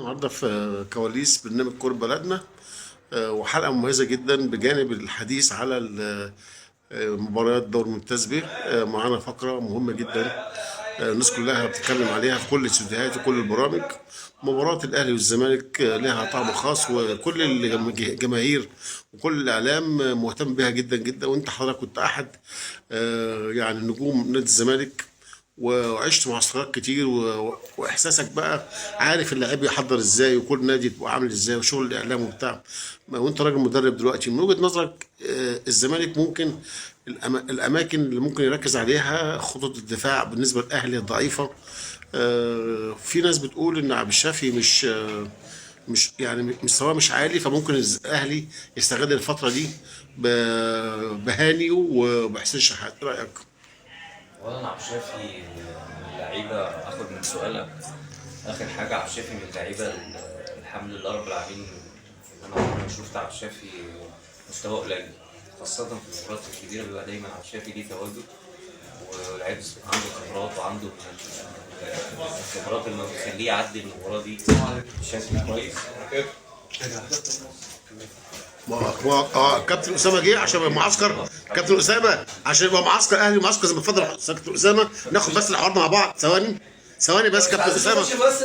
النهارده في كواليس برنامج كورة بلدنا. وحلقة مميزة جدا بجانب الحديث على مباريات دور الممتاز به. معانا فقرة مهمة جدا. الناس كلها بتتكلم عليها في كل الاستوديوهات وكل البرامج. مباراة الأهلي والزمالك لها طعم خاص، وكل الجماهير وكل الإعلام مهتم بها جدا جدا. وأنت حضرتك كنت أحد يعني نجوم نادي الزمالك، وعشت معسكرات كتير واحساسك بقى عارف اللاعب يحضر ازاي وكل نادي تبقى عامل ازاي وشغل الاعلام وبتاع. وانت راجل مدرب دلوقتي، من وجهة نظرك الزمالك ممكن الاماكن اللي ممكن يركز عليها خطوط الدفاع بالنسبه للاهلي ضعيفه. في ناس بتقول ان عبد الشافي مش يعني مستواه مش عالي، فممكن الاهلي يستغل الفتره دي بهاني وبحسين شحات. إيه رايك؟ وانا عبد الشافي من اللعيبه، اخد من سؤالك اخر حاجه. عبد الشافي من اللعيبه الحمد لله رب العالمين. انا عمري ما شفت عبد الشافي مستوى قليل، خاصه في المباريات الكبيره بيبقى دايما عبد الشافي ليه تواجد، ولعيب عنده خبرات وعنده الخبرات اللي بتخليه يعدي المباراه دي بشكل كويس. كابتن اسامه جه عشان يبقى معسكر. كابتن اسامه عشان يبقى معسكر اهلي ومعسكر زي ما اتفضل كابتن اسامه. ناخد بس الحوار مع بعض ثواني ثواني بس. كابتن اسامه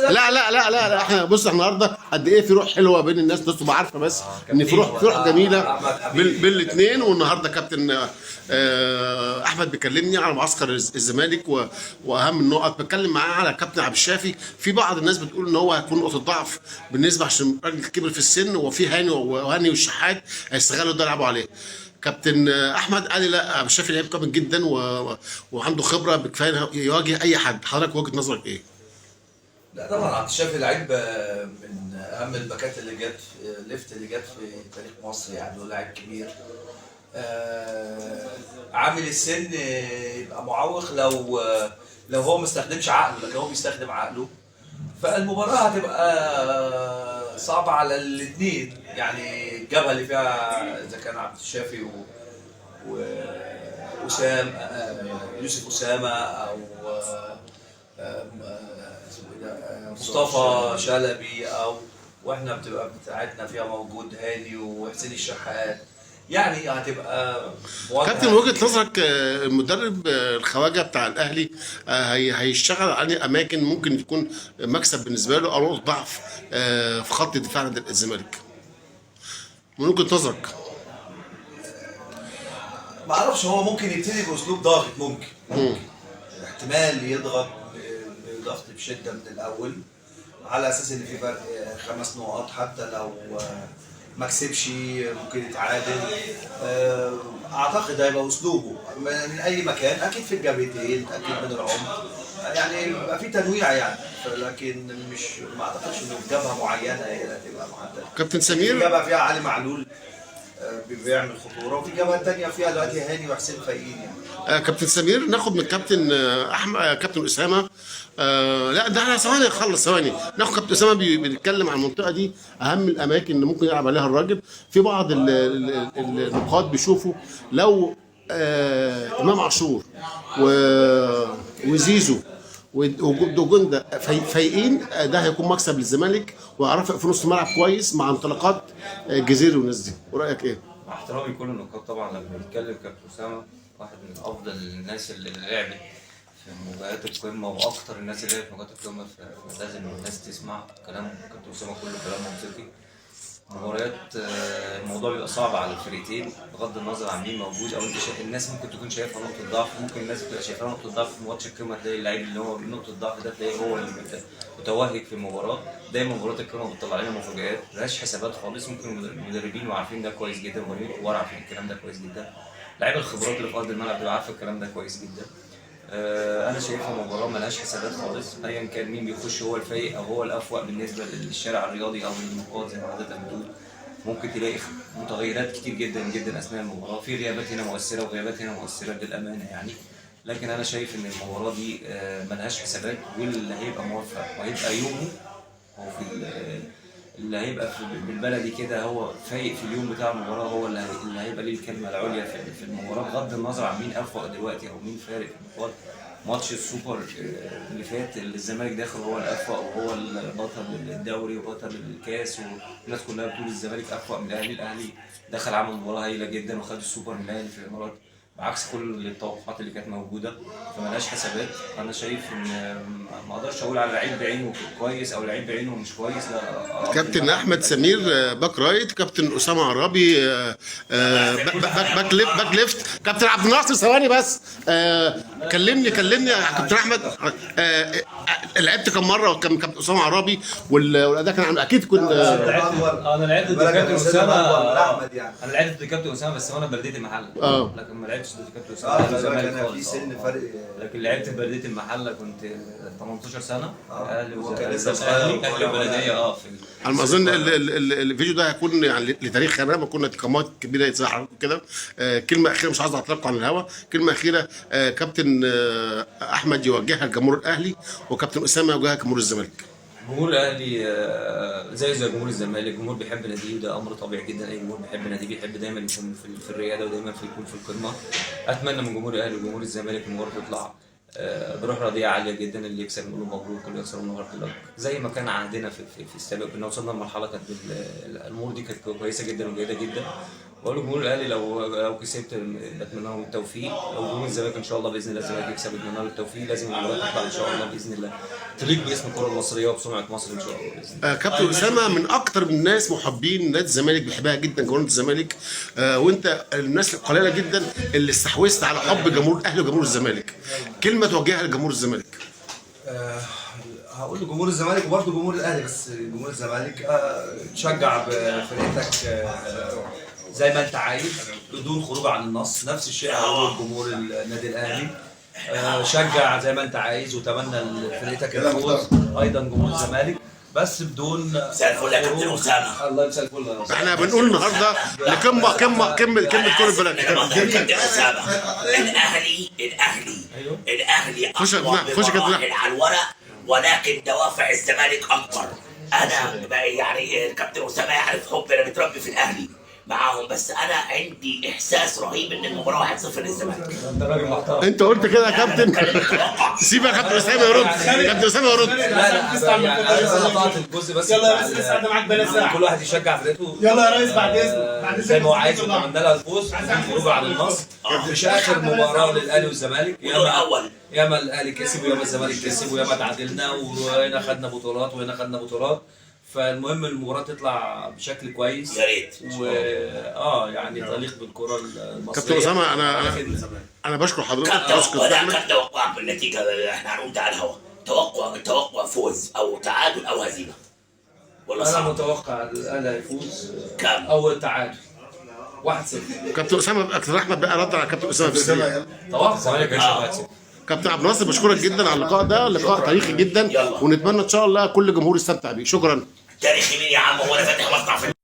لا احنا بص، احنا النهارده قد ايه في روح حلوه بين الناس تبقى عارفه بس ان في روح جميله بين الاثنين. والنهارده كابتن احمد بيكلمني على معسكر الزمالك واهم النقط. بتكلم معاه على كابتن عبد الشافي. في بعض الناس بتقول ان هو هيكون نقطه ضعف بالنسبه عشان راجل كبر في السن، وفي هاني والشحات هيستغلوا ده يلعبوا عليه. كابتن احمد قال لي لا، عبد الشافي لعيب قوي جدا وعنده خبره بكفايه يواجه اي حد. حضرتك وجهه نظرك ايه؟ لا طبعا عبد الشافي لعيب من اهم الباكات اللي جت ليفت اللي جت في تاريخ مصر، يعني هو لعيب كبير. عامل السن يبقى معوق لو هو ما استخدمش عقله، لكن هو بيستخدم عقله فالمباراة هتبقى صعبة على الاثنين. يعني الجبهة اللي فيها إذا كان عبد الشافي وأسام يوسف أسامة أو اسمه إيه ده؟ مصطفى شلبي، أو وإحنا بتبقى بتاعتنا فيها موجود هاني وحسين الشحات، يعني هتبقى كابتن مواجهة. وجهة نظرك المدرب الخواجة بتاع الأهلي هيشتغل على أماكن ممكن تكون مكسب بالنسبة له أو نقطة ضعف في خط الدفاع عند الزمالك، من وجهة نظرك؟ ما اعرفش، هو ممكن يبتدي باسلوب ضاغط، ممكن احتمال يضغط بضغط بشده من الاول، على اساس ان في فرق 5 نقط. حتى لو ما كسبش ممكن يتعادل. اعتقد هيبقى اسلوبه من اي مكان، اكيد في الجبهتين، اكيد من العمق، يعني يبقى في تنويع يعني. لكن مش ما اعتقدش انه في جبهه معينه هي اللي هتبقى معدله. كابتن في سمير. جبهه فيها علي معلول بيعمل خطوره، وفي جبهه تانيه فيها دلوقتي هاني وحسين فايقين يعني. كابتن سمير، ناخد من كابتن احمد كابتن اسامه. لا ده احنا ثواني نخلص ثواني. ناخد كابتن اسامه بيتكلم عن المنطقه دي، اهم الاماكن اللي ممكن يلعب عليها الراجل. في بعض النقاد بيشوفوا لو امام عاشور وزيزو ودوجوندا فايقين، ده هيكون مكسب للزمالك، ويعرفوا في نص الملعب كويس مع انطلاقات جزيري والناس دي. ورايك ايه؟ مع احترامي كل النقاط طبعا، لما بنتكلم كابتن اسامه واحد من افضل الناس اللي لعبت في مباريات القمه، واكتر الناس اللي لعبت في مباريات القمه، فلازم الناس تسمع كلام كابتن اسامه، كله كلام منطقي. مباريات الموضوع بيبقى صعب على الفريقين بغض النظر عن مين موجود، او انت الناس ممكن تكون شايفها نقطه ضعف، ممكن الناس بتبقى شايفاها نقطه ضعف في ماتش القمه، تلاقي اللعيب اللي هو نقطه ضعف ده تلاقيه هو اللي متوهج في المباراه. دايما مباريات القمه بتطلع لنا مفاجآت ملهاش حسابات خالص. ممكن المدربين وعارفين ده كويس جدا، المدربين الكبار عارفين الكلام ده كويس جدا، لعيبه الخبرات اللي في ارض الملعب بتبقى عارفه الكلام ده كويس جدا. انا شايفها مباراه ملهاش حسابات خالص، ايا كان مين بيخش هو الفايق او هو الافوق بالنسبه للشارع الرياضي او للنقاد زي ما حضرتك بتقول. ممكن تلاقي متغيرات كتير جدا جدا اثناء المباراه، في غيابات هنا مؤثره وغيابات هنا مؤثره للامانه يعني. لكن انا شايف ان المباراه دي ملهاش حسابات، واللي هيبقى موفق وهيبقى يومه هو اللي هيبقى بالبلدي كده هو فايق في اليوم بتاع المباراه، هو اللي هيبقى ليه الكلمه العليا في المباراه، بغض النظر عن مين افوق دلوقتي او مين فارق في النقاط. ماتش السوبر اللي فات اللي الزمالك داخل هو الأفوق وهو البطل الدوري وبطل الكاس، والناس كلها بتقول الزمالك أفوق من الأهلي. الأهلي دخل عمل مباراة هايلة جدا وخد السوبر من الأهلي في الإمارات بعكس كل التوقعات اللي كانت موجودة، فملهاش حسابات. أنا شايف إن ما أقدرش أقول على لعيب بعينه كويس أو لعيب بعينه مش كويس، لا. كابتن احمد سمير باك رايت، كابتن اسامه عرابي باك ليفت، كابتن عبد الناصر ثواني بس، كلمني يا كابتن احمد. لعبت كم مره وكم كابتن اسامه عرابي والاداء كان عامل اكيد كنت انا لعبت ضد كابتن اسامه. احمد يعني انا لعبت ضد كابتن اسامه بس وانا بلديه المحله، لكن ما لعبتش ضد كابتن خلي اسامه. بالك انا في سن فرق. لكن لعبت في بلديه المحله كنت 18 سنه. اهلي هو كان لسه صغير. اهلي بلديه في على ما اظن الفيديو ده هيكون يعني لتاريخ خلينا ما كنا قامات كبيره يتزحف كده. كلمه اخيره مش عايز اطلقكم عن الهوا، كلمه اخيره كابتن احمد يوجهها لجمهور الاهلي وكابتن اسامه يوجهها لجمهور الزمالك. جمهور الاهلي زي جمهور الزمالك، الجمهور بيحب ناديه وده امر طبيعي جدا. اي جمهور بيحب ناديه بيحب دايما يكون في الرياده ودايما يكون في القمه. اتمنى من جمهور الاهلي وجمهور الزمالك المباراه تطلع بروح رياضيه عاليه جدا، اللي يكسب نقول له مبروك واللي يخسر نقول له زي ما كان عندنا في السابق. كنا وصلنا لمرحله كانت الامور دي كانت كويسه جدا وجيده جدا. بقول لجمهور الاهلي لو كسبت بتمنى لهم التوفيق، لو جمهور الزمالك ان شاء الله باذن الله الزمالك يكسب بتمنى له التوفيق. لازم المباراه تطلع ان شاء الله باذن الله تليق باسم الكره المصريه وبسمعه مصر ان شاء الله باذن الله. كابتن اسامه من اكتر من الناس محبين نادي الزمالك بيحبها جدا جمهور الزمالك، وانت الناس القليله جدا اللي استحوذت على حب جمهور الاهلي وجمهور الزمالك. كلمه توجهها لجمهور الزمالك. هقول لجمهور الزمالك وبرضه جمهور الاهلي، بس جمهور الزمالك تشجع بفرقتك زي ما انت عايز بدون خروج عن النص. نفس الشيء هقوله لجمهور النادي الاهلي، شجع زي ما انت عايز وتمنى لفرقتك الفوز. ايضا جمهور الزمالك بس بدون مساء الفل يا كابتن اسامه. الله يمساك الفل. احنا بنقول النهارده كلمه كره البلد. كابتن اسامه، الاهلي خش اقوى بمراحل على الورق، ولكن دوافع الزمالك اكبر. انا يعني الكابتن اسامه يعرف حبي، انا متربي في الاهلي معاهم، بس انا عندي احساس رهيب ان المباراه 1-0 للزمالك. انت راجل محترم. انت قلت كده يا كابتن. سيب يا كابتن اسامه يرد. كابتن اسامه يرد. لا يعني انا قطعت الجزء بس. يلا بس قاعده معاك بلا ساعه. كل واحد يشجع فرقته يلا يا ريس بعد اذنك زي ما هو عايز واتمنى لها الفوز بدون خروج عن النص. مش اخر مباراه للاهلي والزمالك. ياما الاهلي كسب وياما الزمالك كسب وياما تعادلنا وهنا خدنا بطولات وهنا خدنا بطولات. فالمهم المباراه تطلع بشكل كويس يا ريت يعني تليق بالكره المصريه. كابتن اسامه انا بشكر حضرتك. كان توقعك بالنتيجه، احنا هنقول ده على الهواء. توقع فوز او تعادل او هزيمه ولا انا صعب؟ متوقع الاهلي هيفوز كام؟ او تعادل 1-0. كابتن اسامه كابتن احمد بقى رد على كابتن اسامه في السريع. توقع الزمالك هيكسب 1-0. كابتن عبد الناصر بشكرك جدا على اللقاء ده، لقاء تاريخي جدا ونتمنى ان شاء الله كل جمهور يستمتع بيه. شكرا. تاريخي مين يا عم؟ هو انا فاتح مصنع في